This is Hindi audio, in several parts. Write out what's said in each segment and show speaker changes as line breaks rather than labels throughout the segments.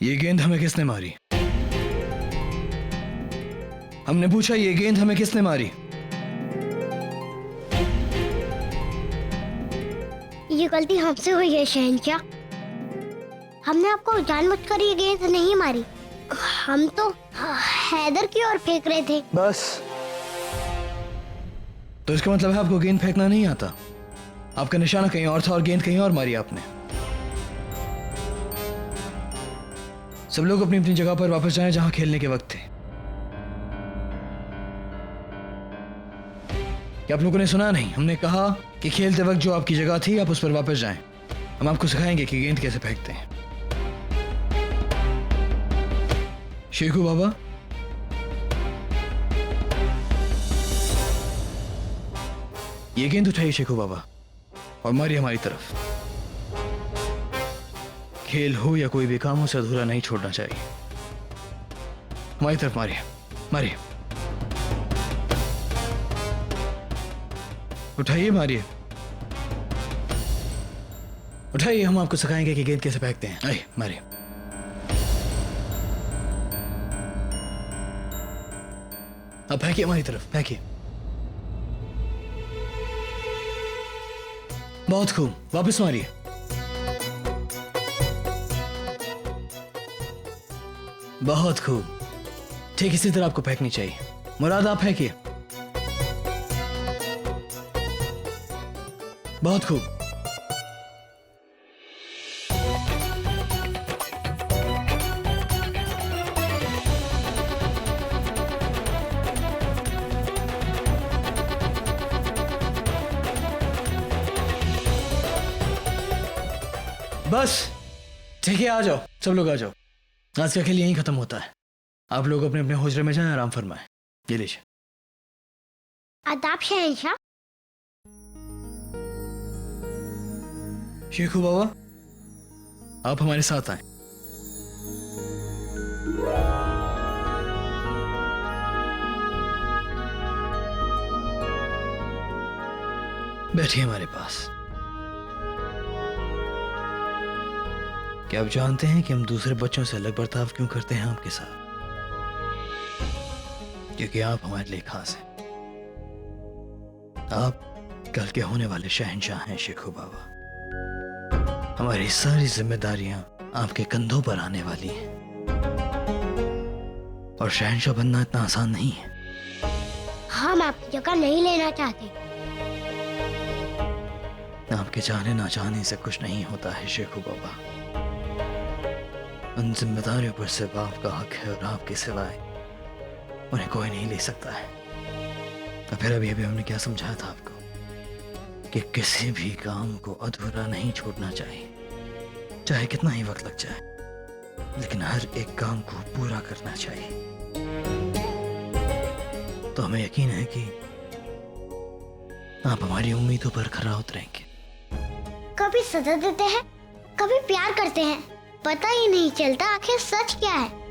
ये गेंद हमें किसने मारी? हमने पूछा ये गेंद हमें किसने मारी?
ये गलती हमसे हुई है शहंशाह। हमने आपको जानबूझकर ये गेंद नहीं मारी। हम तो हैदर की ओर फेंक रहे थे।
बस। तो इसका मतलब है आपको गेंद फेंकना नहीं आता। आपका निशाना कहीं और था और गेंद कहीं और मारी आपने। सब लोग अपनी अपनी जगह पर वापस जाएं जहां खेलने के वक्त थे। क्या आप लोगों ने सुना नहीं? हमने कहा कि खेलते वक्त जो आपकी जगह थी आप उस पर वापस जाएं। हम आपको सिखाएंगे कि गेंद कैसे फेंकते हैं। शेखू बाबा, ये गेंद उठाइए शेखू बाबा और मारिए हमारी तरफ। खेल हो या कोई भी काम उसे अधूरा नहीं छोड़ना चाहिए। हमारी तरफ मारिए, मारिए, उठाइए, मारिए, उठाइए। हम आपको सिखाएंगे कि गेंद कैसे फेंकते हैं। आइए, मारिए। अब फेंकिए हमारी तरफ, फेंकिए। बहुत खूब, वापस मारिए। बहुत खूब, ठीक इसी तरह आपको फेंकनी चाहिए। मुराद, आप फेंकिए। बहुत खूब। बस ठीक है, आ जाओ, सब लोग आ जाओ। आज का खेल यहीं खत्म होता है। आप लोग अपने अपने हुजरे में जाएं, आराम फरमाएं। ये लीजिए।
आदाब शहंशाह।
शेखू बाबा, आप हमारे साथ आए। बैठिए हमारे पास। क्या आप जानते हैं कि हम दूसरे बच्चों से अलग बर्ताव क्यों करते हैं आपके साथ? क्योंकि आप हमारे लिए खास हैं। आप कल के होने वाले शहंशाह हैं शेखू बाबा। हमारी सारी जिम्मेदारियां आपके कंधों पर आने वाली हैं। और शहंशाह बनना इतना आसान नहीं है।
हम आपकी जगह नहीं लेना चाहते।
आपके चाहने ना चाहने से कुछ नहीं होता है शेखू बाबा। उन जिम्मेदारियों पर सिर्फ आपका हक है और आपके सिवाय उन्हें कोई नहीं ले सकता है। तो फिर अभी हमने क्या समझाया था आपको कि किसी भी काम को अधूरा नहीं छोड़ना चाहिए, चाहे कितना ही वक्त लग जाए, लेकिन हर एक काम को पूरा करना चाहिए। तो हमें यकीन है कि आप हमारी उम्मीदों पर खरा उतरेंगे।
कभी सजा देते हैं, कभी प्यार करते हैं, पता ही नहीं चलता आखिर सच क्या है।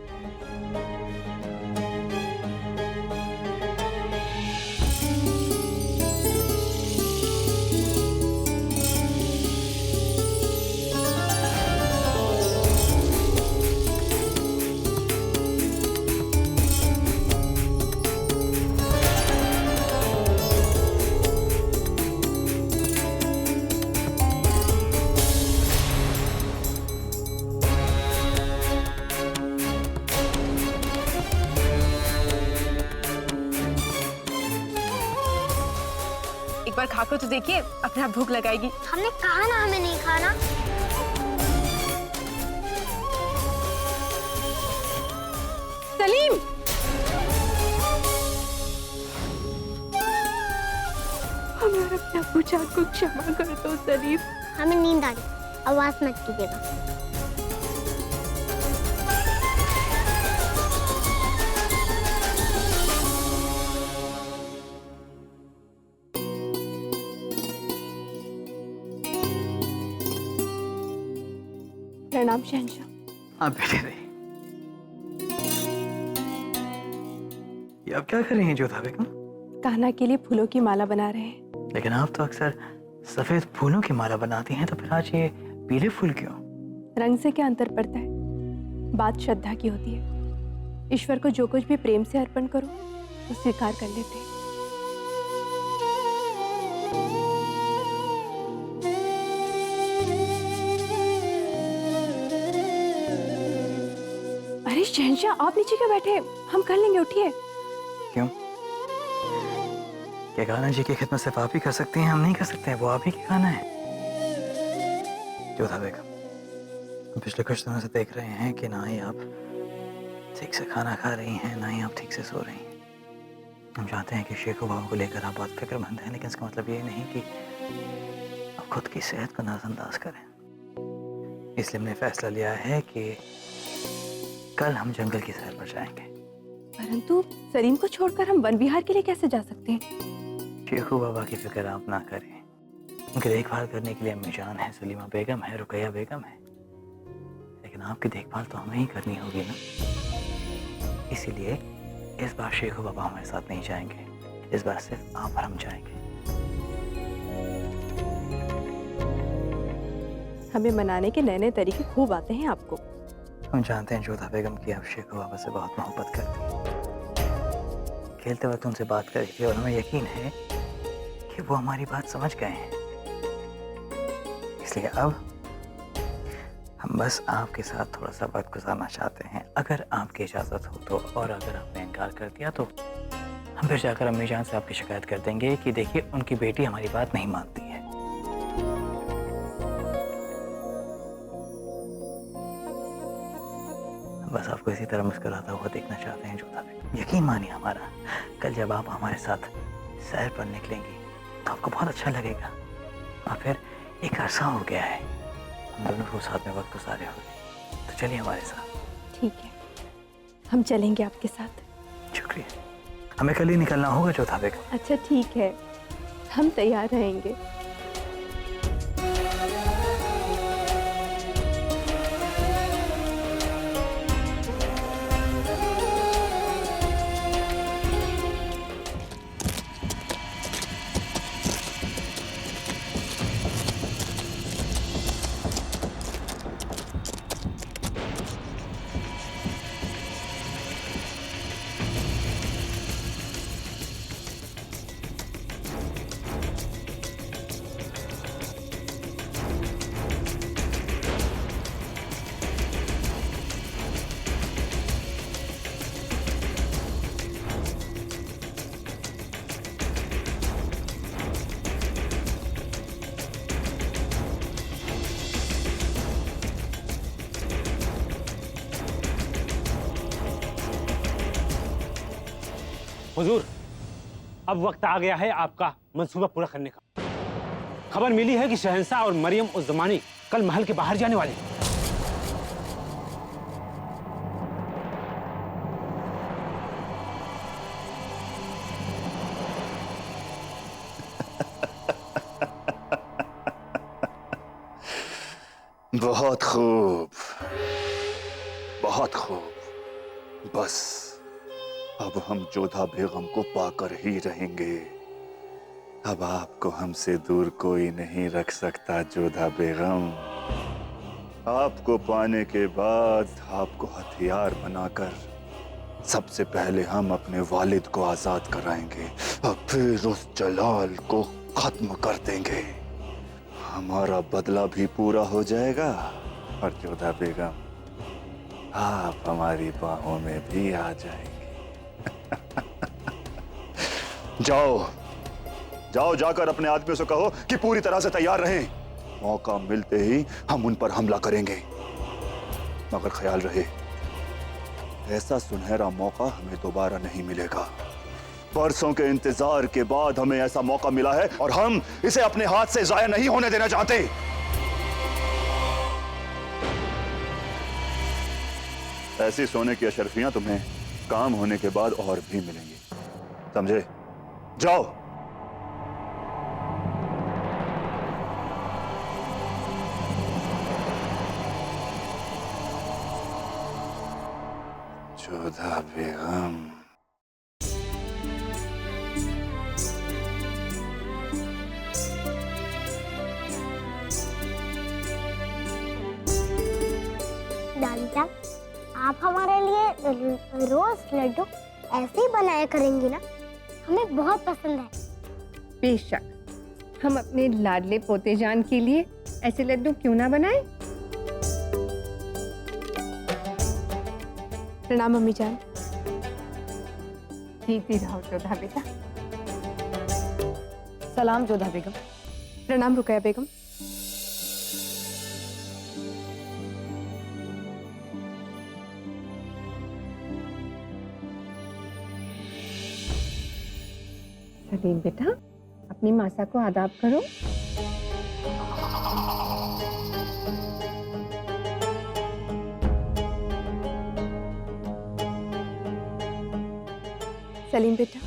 एक बार खाकर तो देखिए, अपने आप भूख लगाएगी।
हमने कहा ना हमें नहीं खाना।
सलीम, हमारे अपने अब्बू जान को क्षमा कर दो सलीम।
हमें नींद आ गई, आवाज मत कीजिएगा।
प्रणाम शहंशाह।
आप बैठे रहिए। ये आप क्या कर रही हैं जोधा बेगम?
कान्हा के लिए फूलों की माला बना रहे हैं।
लेकिन आप तो अक्सर सफेद फूलों की माला बनाती हैं, तो फिर आज ये पीले फूल क्यों?
रंग से क्या अंतर पड़ता है? बात श्रद्धा की होती है। ईश्वर को जो कुछ भी प्रेम से अर्पण करो तो स्वीकार कर लेते हैं। अरे शहंशाह, आप नीचे क्यों बैठे? हम कर लेंगे, उठिए।
क्यों? क्या गाना जी की खिदमत सिर्फ आप ही कर सकती हैं, हम नहीं कर सकते हैं? वो आप ही की गाना है। जोधा बेगम, हम पिछले कुछ दिनों से देख रहे हैं कि ना ही आप ठीक से खाना खा रही हैं, ना ही आप ठीक से सो रही हैं। हम चाहते हैं कि शेखू बाबू को लेकर आप बहुत फिक्रमंद हैं, लेकिन इसका मतलब ये नहीं कि आप खुद की सेहत को नजरअंदाज करें। इसलिए हमने फैसला लिया है कि कल हम जंगल की सैर पर जाएंगे।
परंतु सलीम को छोड़कर हम वन विहार के लिए कैसे जा सकते हैं?
शेखू बाबा की फिक्र आप ना करें। उनकी देखभाल करने के लिए अम्मी जान है, सलीमा बेगम है, रुकैया बेगम है, लेकिन आपकी देखभाल तो हमें ही करनी होगी ना। इसीलिए इस बार शेखू बाबा हमारे साथ नहीं जाएंगे, इस बार सिर्फ आप और हम जाएंगे।
हमें मनाने के नए नए तरीके खूब आते हैं आपको।
हम जानते हैं जोधा बेगम की आप शेखू बाबा से बहुत मोहब्बत करती हैं। खेलते वक्त उनसे बात करी थी और हमें यकीन है कि वो हमारी बात समझ गए हैं। इसलिए अब हम बस आपके साथ थोड़ा सा वक्त गुजारना चाहते हैं, अगर आपकी इजाज़त हो तो। और अगर आपने इनकार कर दिया तो हम फिर जाकर अम्मी जान से आपकी शिकायत कर देंगे कि देखिए उनकी बेटी हमारी बात नहीं मानती है। बस आपको इसी तरह मुस्कुराता हुआ देखना चाहते हैं जोधा बेगम। यकीन मानिए हमारा, कल जब आप हमारे साथ सैर पर निकलेंगी तो आपको बहुत अच्छा लगेगा। और फिर एक अरसा हो गया है हम दोनों को साथ में वक्त गुजारे हुए, तो चलिए हमारे साथ।
ठीक है, हम चलेंगे आपके साथ।
शुक्रिया। हमें कल ही निकलना होगा जोधा बेगम।
अच्छा ठीक है, हम तैयार रहेंगे।
हुजूर, अब वक्त आ गया है आपका मंसूबा पूरा करने का। खबर मिली है कि शहंशाह और मरियम उस जमानी कल महल के बाहर जाने वाले हैं।
बहुत खूब, बहुत खूब। बस अब हम जोधा बेगम को पाकर ही रहेंगे। अब आपको हमसे दूर कोई नहीं रख सकता जोधा बेगम। आपको पाने के बाद आपको हथियार बनाकर सबसे पहले हम अपने वालिद को आजाद कराएंगे और फिर उस जलाल को खत्म कर देंगे। हमारा बदला भी पूरा हो जाएगा और जोधा बेगम आप हमारी बाहों में भी आ जाएंगे। जाओ जाओ, जाकर अपने आदमियों से कहो कि पूरी तरह से तैयार रहें। मौका मिलते ही हम उन पर हमला करेंगे। मगर ख्याल रहे, ऐसा सुनहरा मौका हमें दोबारा नहीं मिलेगा। बरसों के इंतजार के बाद हमें ऐसा मौका मिला है और हम इसे अपने हाथ से जाया नहीं होने देना चाहते। ऐसी सोने की अशरफियां तुम्हें काम होने के बाद और भी मिलेंगी, समझे? जाओ। जोधा बेगम,
दादा, आप हमारे लिए रोज लड्डू ऐसे ही बनाया करेंगी ना, हमें बहुत पसंद है।
बेशक, हम अपने लाडले पोते जान के लिए ऐसे लड्डू क्यों ना बनाएं?
प्रणाम मम्मी जान।
जीती रहो जोधा बेटा।
सलाम जोधा बेगम।
प्रणाम रुकैया बेगम।
सलीम बेटा, अपनी मासा को आदाब करो।
सलीम बेटा,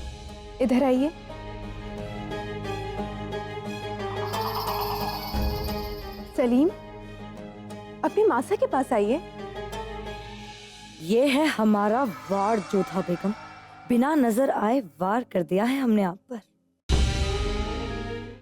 इधर आइए। सलीम, अपनी मासा के पास आइए।
ये है हमारा वार जोधा बेगम। बिना नजर आए वार कर दिया है हमने आप पर।